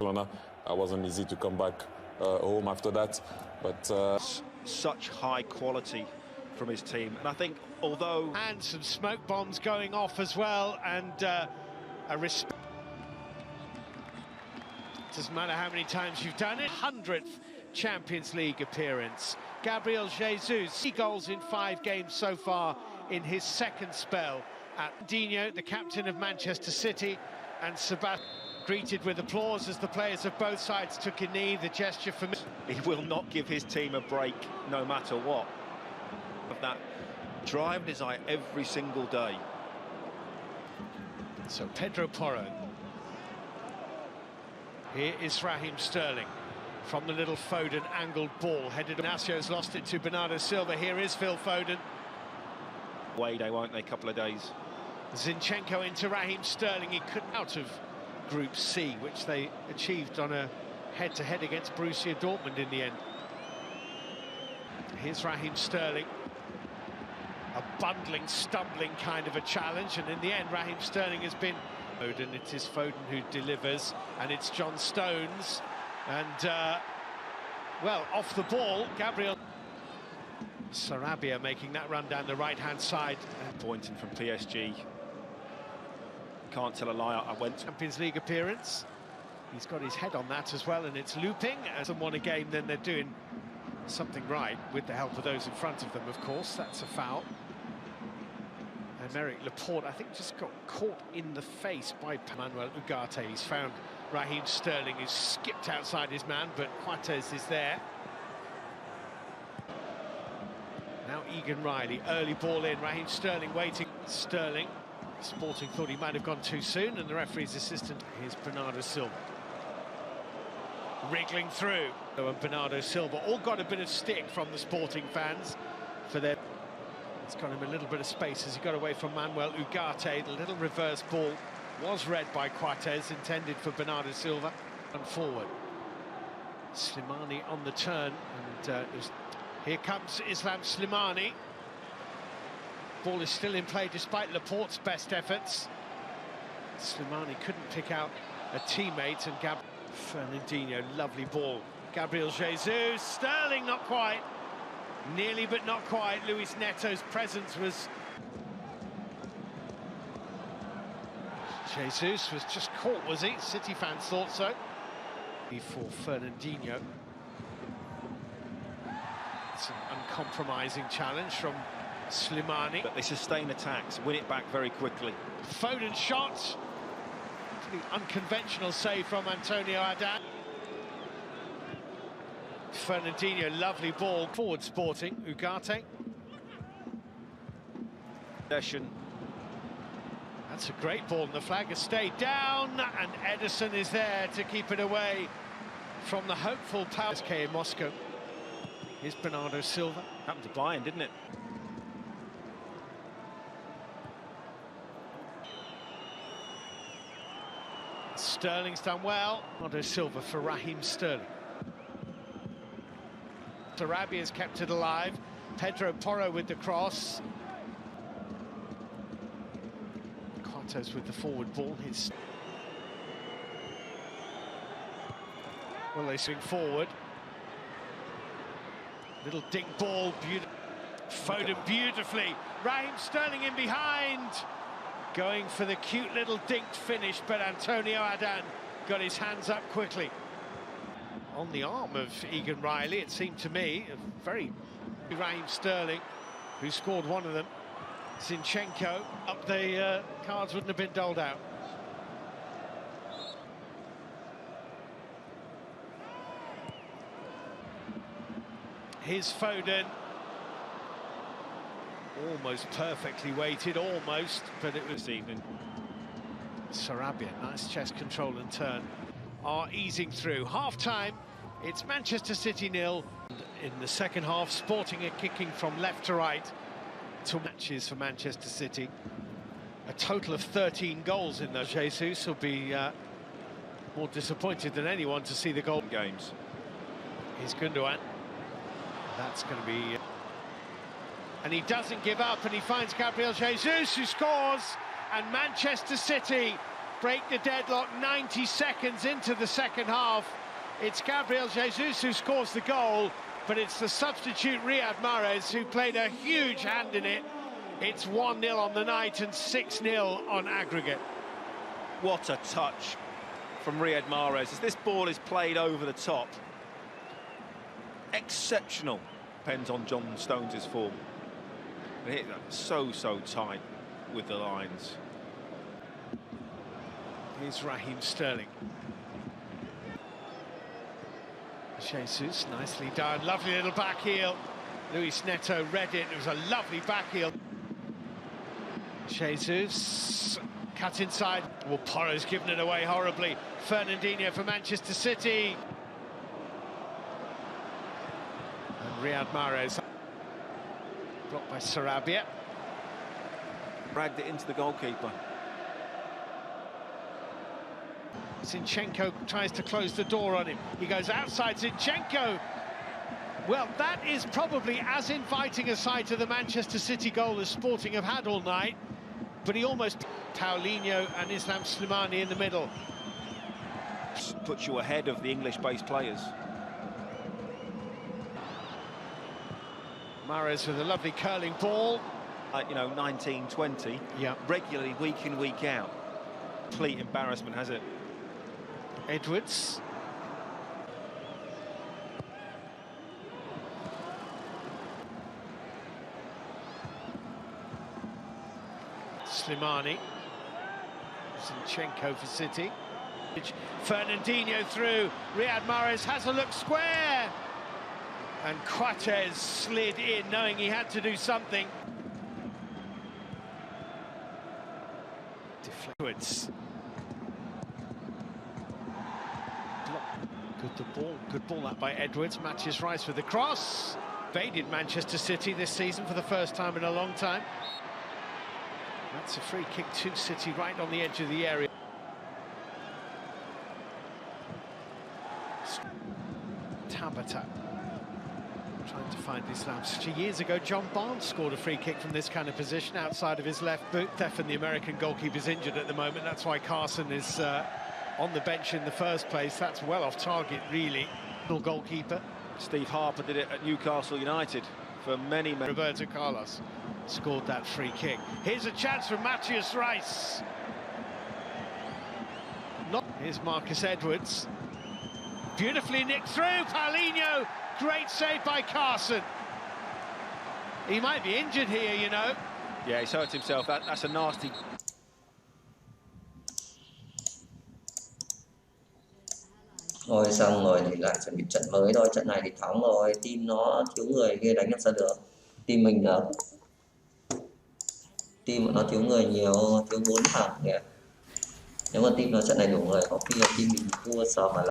It wasn't easy to come back home after that, but such high quality from his team, and I think although and some smoke bombs going off as well, and a respect. Doesn't matter how many times you've done it. 100th Champions League appearance. Gabriel Jesus, 3 goals in 5 games so far in his second spell at Dino, the captain of Manchester City, and Sebastian greeted with applause as the players of both sides took a knee. The gesture for me. He will not give his team a break no matter what. Of that drive in his eye every single day. So Pedro Porro. Here is Raheem Sterling from the little Foden angled ball headed. Inaccio's lost it to Bernardo Silva. Here is Phil Foden. Away they won't they? Couple of days. Zinchenko into Raheem Sterling. He couldn't out of Group C, which they achieved on a head-to-head against Borussia Dortmund in the end. Here's Raheem Sterling. A bundling, stumbling kind of a challenge, and in the end Raheem Sterling has been Foden. It is Foden who delivers, and it's John Stones, and well, off the ball, Gabriel Sarabia making that run down the right-hand side. Pointing from PSG. Can't tell a lie, I went. Champions League appearance. He's got his head on that as well, and it's looping. As someone won a game, then they're doing something right, with the help of those in front of them, of course. That's a foul. And Aymeric Laporte, I think, just got caught in the face by Manuel Ugarte. He's found Raheem Sterling, who's skipped outside his man, but Coates is there. Now Egan Riley, early ball in, Raheem Sterling waiting. Sterling, Sporting thought he might have gone too soon, and the referee's assistant, here's Bernardo Silva. Wriggling through, and Bernardo Silva all got a bit of stick from the Sporting fans for their... It's got him a little bit of space as he got away from Manuel Ugarte. The little reverse ball was read by Coates, intended for Bernardo Silva. And forward. Slimani on the turn, and here comes Islam Slimani. Ball is still in play despite Laporte's best efforts. Slimani couldn't pick out a teammate, and Fernandinho, lovely ball. Gabriel Jesus, Sterling not quite. Nearly but not quite. Luis Neto's presence was... Jesus was just caught, was he? City fans thought so. For Fernandinho. It's an uncompromising challenge from Slimani. But they sustain attacks, win it back very quickly. Foden shot. Pretty unconventional save from Antonio Adan. Fernandinho, lovely ball. Forward Sporting, Ugarte. Possession. That's a great ball, and the flag has stayed down, and Ederson is there to keep it away from the hopeful PSK in Moscow. Here's Bernardo Silva. Happened to Bayern, didn't it? Sterling's done well. Bernardo Silva for Raheem Sterling. Sarabia's kept it alive. Pedro Porro with the cross. Coates with the forward ball. Well, they swing forward. Little dink ball. Foden beautifully. Raheem Sterling in behind. Going for the cute little dinked finish, but Antonio Adan got his hands up quickly. On the arm of Egan Riley, it seemed to me, a very Raheem Sterling, who scored one of them. Zinchenko, up the cards wouldn't have been doled out. Here's Foden. Almost perfectly weighted, almost, but it was even. Sarabia, nice chest control and turn, are easing through. Half-time, it's Manchester City 0. In the second half, Sporting are kicking from left to right. 2 matches for Manchester City. A total of 13 goals in those. Jesus will be more disappointed than anyone to see the goal games. Here's Gundogan. That's going to be... And he doesn't give up, and he finds Gabriel Jesus, who scores, and Manchester City break the deadlock 90 seconds into the second half. It's Gabriel Jesus who scores the goal, but it's the substitute Riyad Mahrez who played a huge hand in it. It's 1-0 on the night and 6-0 on aggregate. What a touch from Riyad Mahrez as this ball is played over the top. Exceptional. Depends on John Stones' form. And hit that so tight with the lines. Here's Raheem Sterling. Jesus, nicely done. Lovely little back heel. Luis Neto read it. It was a lovely back heel. Jesus, cut inside. Well, Porro's given it away horribly. Fernandinho for Manchester City. And Riyad Mahrez. Blocked by Sarabia. Dragged it into the goalkeeper. Zinchenko tries to close the door on him. He goes outside. Zinchenko. Well, that is probably as inviting a sight to the Manchester City goal as Sporting have had all night. But he almost... Paulinho and Islam Slimani in the middle. Puts you ahead of the English-based players. Mahrez with a lovely curling ball. 1920. Yeah. Regularly, week in, week out. Complete embarrassment, has it? Edwards. Slimani. Zinchenko for City. Fernandinho through. Riyad Mahrez has a look square. And Quatez slid in, knowing he had to do something. Deflects. Good ball that by Edwards. Matches Rice with the cross. Evaded Manchester City this season for the first time in a long time. That's a free kick to City right on the edge of the area. Tabata trying to find Islam. Years ago, John Barnes scored a free kick from this kind of position outside of his left boot. Stefan, the American goalkeeper's injured at the moment. That's why Carson is on the bench in the first place. That's well off target, really. Goalkeeper. Steve Harper did it at Newcastle United for many. Roberto Carlos scored that free kick. Here's a chance for Matthias Rice. Here's Marcus Edwards. Beautifully nicked through. Paulinho. Great save by Carson. He might be injured here, you know. Yeah, he's hurt himself. That's a nasty... Rồi xong rồi thì lại chuẩn bị trận mới thôi. Trận này thì thắng rồi, team nó thiếu người kia đánh làm sao được. Team mình được. Team của nó thiếu người nhiều, thiếu 4 thằng kìa. Nếu mà team nó trận này đủ người, có khi là team mình thua sớm mà